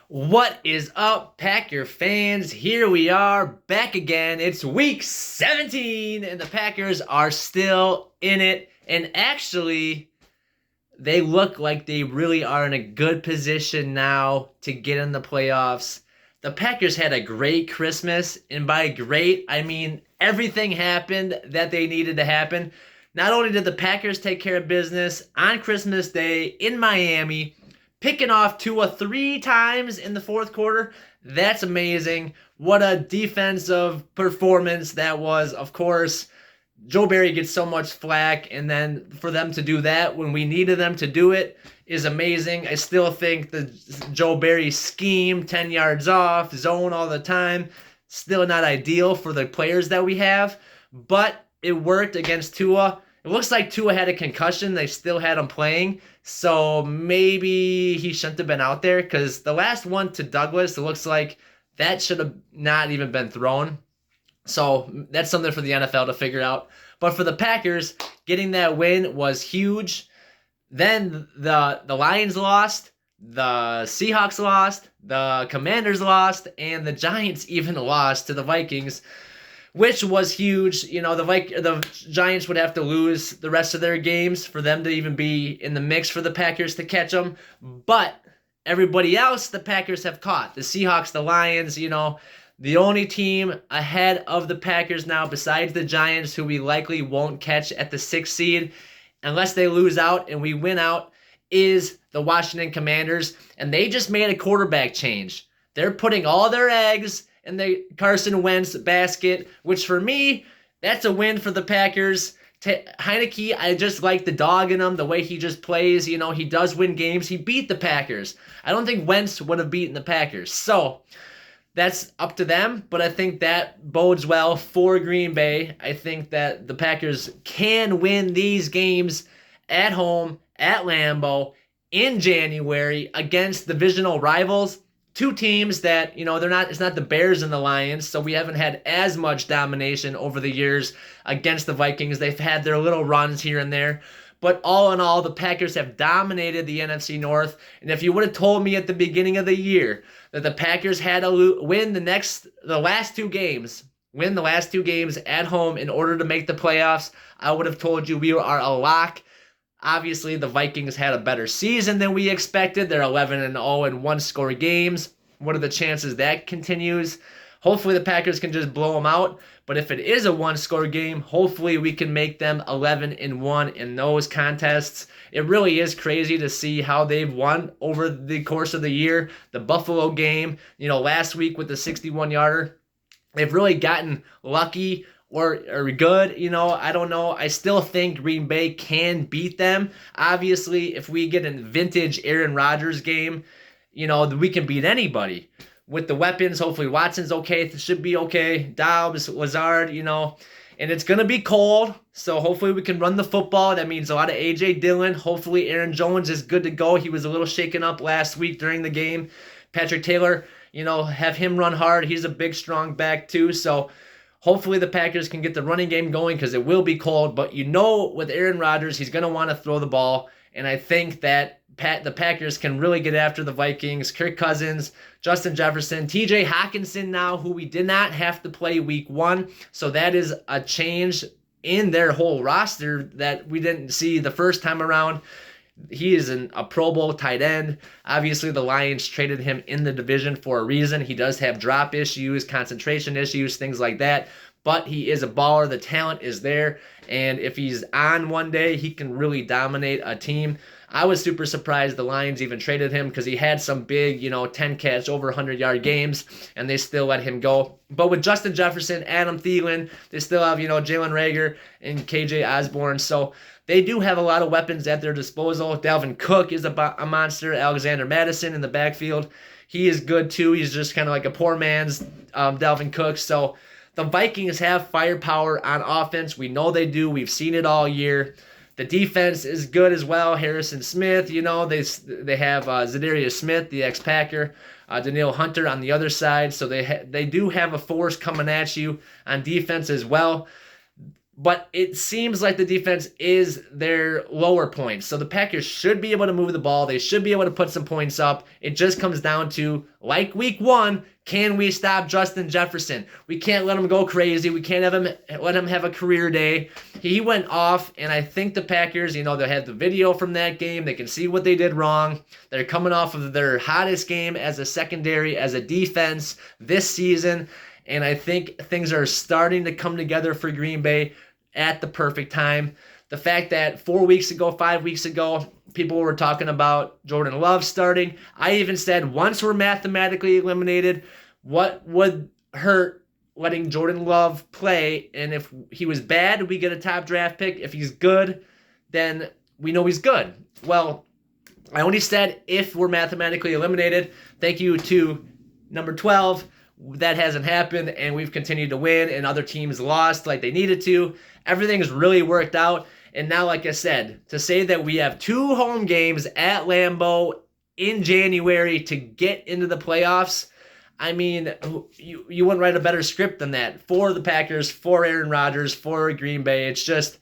What is up, Packer fans? Here we are back again. It's week 17, and the Packers are still in it. And actually, they look like they really are in a good position now to get in the playoffs. The Packers had a great Christmas, and by great, I mean everything happened that they needed to happen. Not only did the Packers take care of business on Christmas Day in Miami, picking off Tua 3 times in the fourth quarter. That's amazing. What a defensive performance that was. Of course, Joe Barry gets so much flack, and then for them to do that when we needed them to do it is amazing. I still think the Joe Barry scheme, 10 yards off, zone all the time, still not ideal for the players that we have, but it worked against Tua. It looks like Tua had a concussion. They still had him playing. So maybe he shouldn't have been out there because the last one to Douglas, it looks like that should have not even been thrown. So that's something for the NFL to figure out. But for the Packers, getting that win was huge. Then the Lions lost, the Seahawks lost, the Commanders lost, and the Giants even lost to the Vikings, which was huge. You know, the Giants would have to lose the rest of their games for them to even be in the mix for the Packers to catch them. But everybody else the Packers have caught. The Seahawks, the Lions, the only team ahead of the Packers now besides the Giants, who we likely won't catch at the 6th seed unless they lose out and we win out, is the Washington Commanders. And they just made a quarterback change. They're putting all their eggs in the Carson Wentz basket, which for me, that's a win for the Packers. Heineke, I just like the dog in him, the way he just plays. He does win games. He beat the Packers. I don't think Wentz would have beaten the Packers. So that's up to them, but I think that bodes well for Green Bay. I think that the Packers can win these games at home, at Lambeau, in January against divisional rivals. Two teams that, it's not the Bears and the Lions, so we haven't had as much domination over the years against the Vikings. They've had their little runs here and there. But all in all, the Packers have dominated the NFC North. And if you would have told me at the beginning of the year that the Packers had to win the last two games at home in order to make the playoffs, I would have told you we are a lock. Obviously, the Vikings had a better season than we expected. They're 11-0 in one-score games. What are the chances that continues? Hopefully, the Packers can just blow them out. But if it is a one-score game, hopefully we can make them 11-1 in those contests. It really is crazy to see how they've won over the course of the year. The Buffalo game, last week with the 61-yarder, they've really gotten lucky or good, I don't know. I still think Green Bay can beat them. Obviously, if we get a vintage Aaron Rodgers game, we can beat anybody. With the weapons, hopefully Watson's okay. It should be okay. Dobbs, Lazard, and it's going to be cold, so hopefully we can run the football. That means a lot of A.J. Dillon. Hopefully Aaron Jones is good to go. He was a little shaken up last week during the game. Patrick Taylor, have him run hard. He's a big, strong back too, so hopefully the Packers can get the running game going because it will be cold. But with Aaron Rodgers, he's going to want to throw the ball. And I think that the Packers can really get after the Vikings. Kirk Cousins, Justin Jefferson, TJ Hawkinson now, who we did not have to play week 1. So that is a change in their whole roster that we didn't see the first time around. He is a Pro Bowl tight end. Obviously, the Lions traded him in the division for a reason. He does have drop issues, concentration issues, things like that. But he is a baller. The talent is there. And if he's on one day, he can really dominate a team. I was super surprised the Lions even traded him because he had some big, 10 catch, over 100-yard games, and they still let him go. But with Justin Jefferson, Adam Thielen, they still have, Jalen Reagor and KJ Osborne. So they do have a lot of weapons at their disposal. Dalvin Cook is a monster. Alexander Madison in the backfield. He is good too. He's just kind of like a poor man's Dalvin Cook. So the Vikings have firepower on offense. We know they do. We've seen it all year. The defense is good as well. Harrison Smith, they have Zadarius Smith, the ex-Packer, Danielle Hunter on the other side. So they do have a force coming at you on defense as well. but it seems like the defense is their lower point. So the Packers should be able to move the ball. They should be able to put some points up. It just comes down to, like week 1, can we stop Justin Jefferson? We can't let him go crazy. We can't let him have a career day. He went off, and I think the Packers, they had the video from that game. They can see what they did wrong. They're coming off of their hottest game as a secondary, as a defense this season. And I think things are starting to come together for Green Bay at the perfect time. The fact that 4 weeks ago, 5 weeks ago, people were talking about Jordan Love starting. I even said once we're mathematically eliminated, what would hurt letting Jordan Love play? And if he was bad, we get a top draft pick. If he's good, then we know he's good. Well, I only said if we're mathematically eliminated. Thank you to number 12. That hasn't happened, and we've continued to win, and other teams lost like they needed to. Everything's really worked out, and now, like I said, to say that we have 2 home games at Lambeau in January to get into the playoffs, I mean, you wouldn't write a better script than that for the Packers, for Aaron Rodgers, for Green Bay. It's just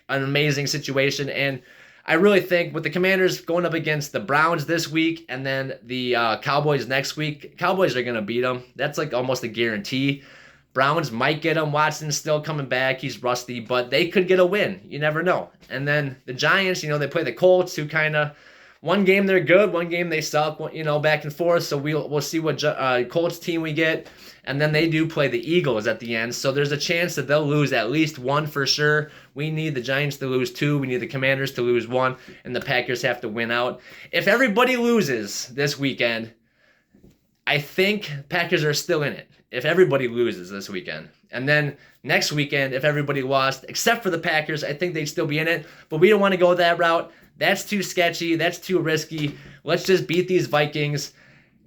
an amazing situation, and I really think with the Commanders going up against the Browns this week and then the Cowboys next week, Cowboys are going to beat them. That's like almost a guarantee. Browns might get them. Watson's still coming back. He's rusty, but they could get a win. You never know. And then the Giants, they play the Colts, who kind of, one game they're good, one game they suck, back and forth. So we'll see what Colts team we get. And then they do play the Eagles at the end. So there's a chance that they'll lose at least 1 for sure. We need the Giants to lose 2. We need the Commanders to lose 1. And the Packers have to win out. If everybody loses this weekend, I think Packers are still in it. If everybody loses this weekend. And then next weekend, if everybody lost, except for the Packers, I think they'd still be in it. But we don't want to go that route. That's too sketchy. That's too risky. Let's just beat these Vikings.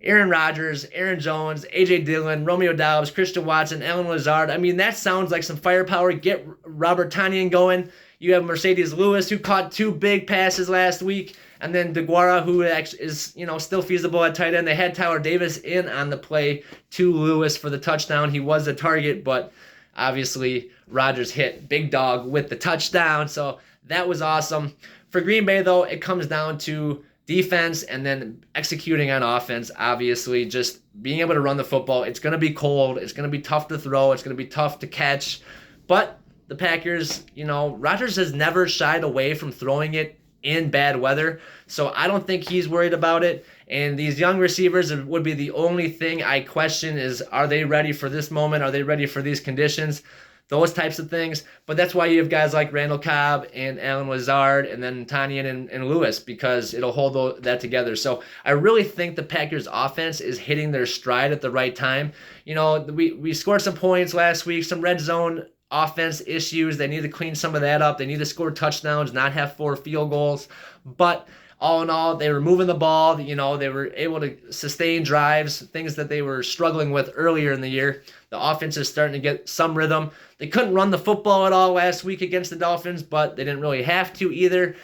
Aaron Rodgers, Aaron Jones, A.J. Dillon, Romeo Doubs, Christian Watson, Allen Lazard. I mean, that sounds like some firepower. Get Robert Tonyan going. You have Mercedes Lewis, who caught 2 big passes last week. And then DeGuara, who actually is, still feasible at tight end. They had Tyler Davis in on the play to Lewis for the touchdown. He was a target, but obviously Rodgers hit Big Dog with the touchdown. So that was awesome. For Green Bay, though, it comes down to defense and then executing on offense, obviously, just being able to run the football. It's going to be cold. It's going to be tough to throw. It's going to be tough to catch. But the Packers, Rodgers has never shied away from throwing it in bad weather. So I don't think he's worried about it. And these young receivers would be the only thing I question is, are they ready for this moment? Are they ready for these conditions? Those types of things. But that's why you have guys like Randall Cobb and Allen Lazard and then Tonyan and Lewis, because it'll hold that together. So I really think the Packers offense is hitting their stride at the right time. We scored some points last week, some red zone offense issues. They need to clean some of that up. They need to score touchdowns, not have 4 field goals. But all in all, they were moving the ball. They were able to sustain drives, things that they were struggling with earlier in the year. The offense is starting to get some rhythm. They couldn't run the football at all last week against the Dolphins, but they didn't really have to either.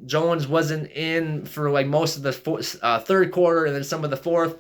Jones wasn't in for like most of the third quarter and then some of the fourth.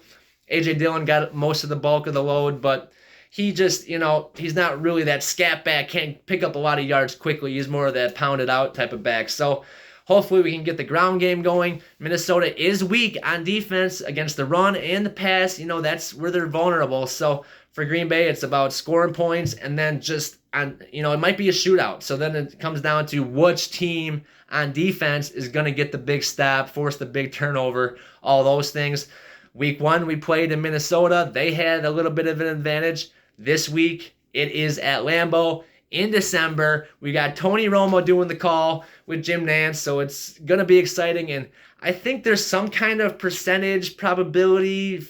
A.J. Dillon got most of the bulk of the load, but he just, he's not really that scat back, can't pick up a lot of yards quickly. He's more of that pounded out type of back. So hopefully we can get the ground game going. Minnesota is weak on defense against the run and the pass. That's where they're vulnerable. So for Green Bay, it's about scoring points and then just it might be a shootout. So then it comes down to which team on defense is going to get the big stop, force the big turnover, all those things. Week 1, we played in Minnesota. They had a little bit of an advantage. This week, it is at Lambeau in December. We got Tony Romo doing the call with Jim Nantz, so it's going to be exciting. And I think there's some kind of percentage probability,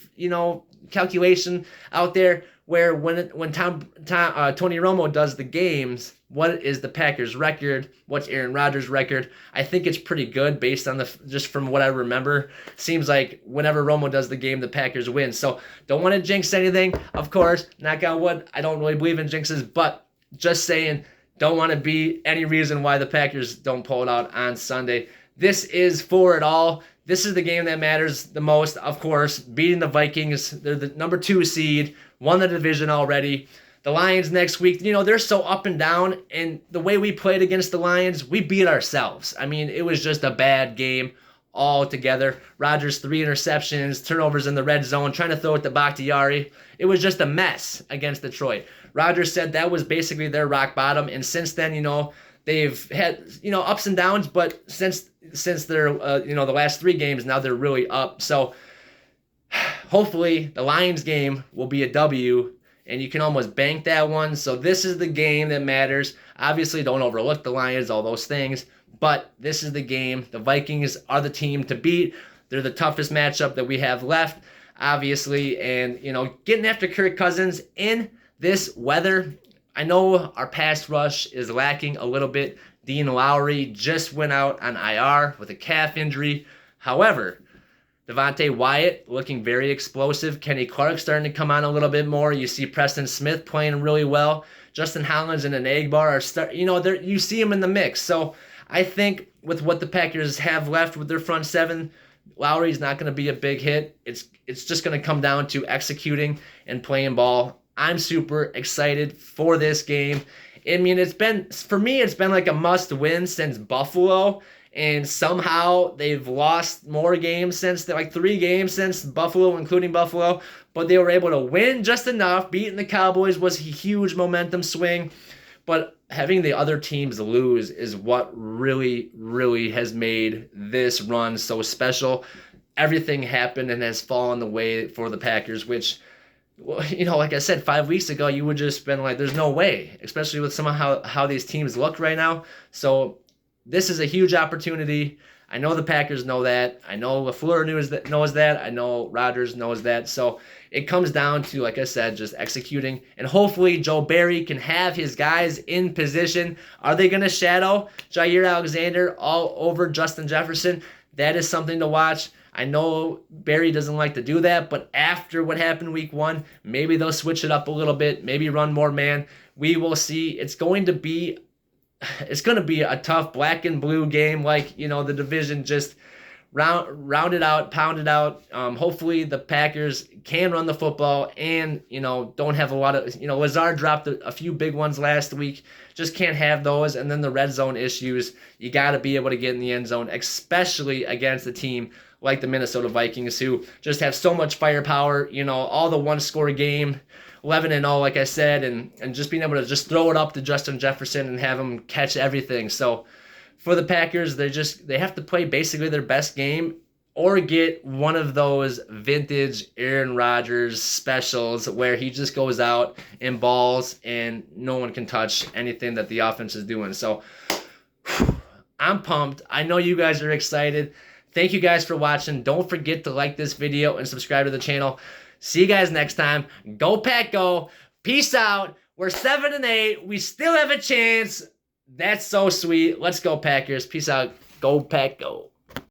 calculation out there where when Tony Romo does the games, what is the Packers' record? What's Aaron Rodgers' record? I think it's pretty good based on just from what I remember. Seems like whenever Romo does the game, the Packers win. So don't want to jinx anything, of course. Knock on wood. I don't really believe in jinxes, but just saying, don't want to be any reason why the Packers don't pull it out on Sunday. This is for it all. This is the game that matters the most, of course. Beating the Vikings. They're the number 2 seed. Won the division already. The Lions next week, they're so up and down, and the way we played against the Lions, we beat ourselves. I mean, it was just a bad game altogether. Rodgers, 3 interceptions, turnovers in the red zone, trying to throw it to Bakhtiari. It was just a mess against Detroit. Rodgers said that was basically their rock bottom, and since then, they've had, ups and downs, but since they're, the last 3 games, now they're really up. So hopefully the Lions game will be a W, and you can almost bank that one. So this is the game that matters. Obviously, don't overlook the Lions, all those things, but this is the game. The Vikings are the team to beat. They're the toughest matchup that we have left, obviously, and, getting after Kirk Cousins in this weather, I know our pass rush is lacking a little bit. Dean Lowry just went out on IR with a calf injury. However, Devontae Wyatt looking very explosive. Kenny Clark starting to come on a little bit more. You see Preston Smith playing really well. Justin Hollins and Enagbar are you see them in the mix. So I think with what the Packers have left with their front 7, Lowry's not going to be a big hit. It's just going to come down to executing and playing ball. I'm super excited for this game. I mean, it's been like a must-win since Buffalo, and somehow they've lost more games since, like 3 games since Buffalo, including Buffalo, but they were able to win just enough. Beating the Cowboys was a huge momentum swing, but having the other teams lose is what really, really has made this run so special. Everything happened and has fallen the way for the Packers, which, well, like I said, 5 weeks ago, you would just been like, there's no way, especially with some of how these teams look right now. So this is a huge opportunity. I know the Packers know that. I know LaFleur knows that. I know Rodgers knows that. So it comes down to, like I said, just executing. And hopefully Joe Barry can have his guys in position. Are they going to shadow Jair Alexander all over Justin Jefferson? That is something to watch. I know Barry doesn't like to do that, but after what happened week 1, maybe they'll switch it up a little bit, maybe run more man. We will see. It's going to be a tough black and blue game, like, the division just rounded out, pounded out. Hopefully the Packers can run the football and, don't have a lot of, Lazard dropped a few big ones last week. Just can't have those. And then the red zone issues, you got to be able to get in the end zone, especially against a team like the Minnesota Vikings, who just have so much firepower, all the one-score game, 11-0, like I said, and just being able to just throw it up to Justin Jefferson and have him catch everything. So for the Packers, they have to play basically their best game or get one of those vintage Aaron Rodgers specials where he just goes out and balls and no one can touch anything that the offense is doing. So I'm pumped. I know you guys are excited. Thank you guys for watching. Don't forget to like this video and subscribe to the channel. See you guys next time. Go Pack Go. Peace out. We're 7-8. We still have a chance. That's so sweet. Let's go Packers. Peace out. Go Pack Go.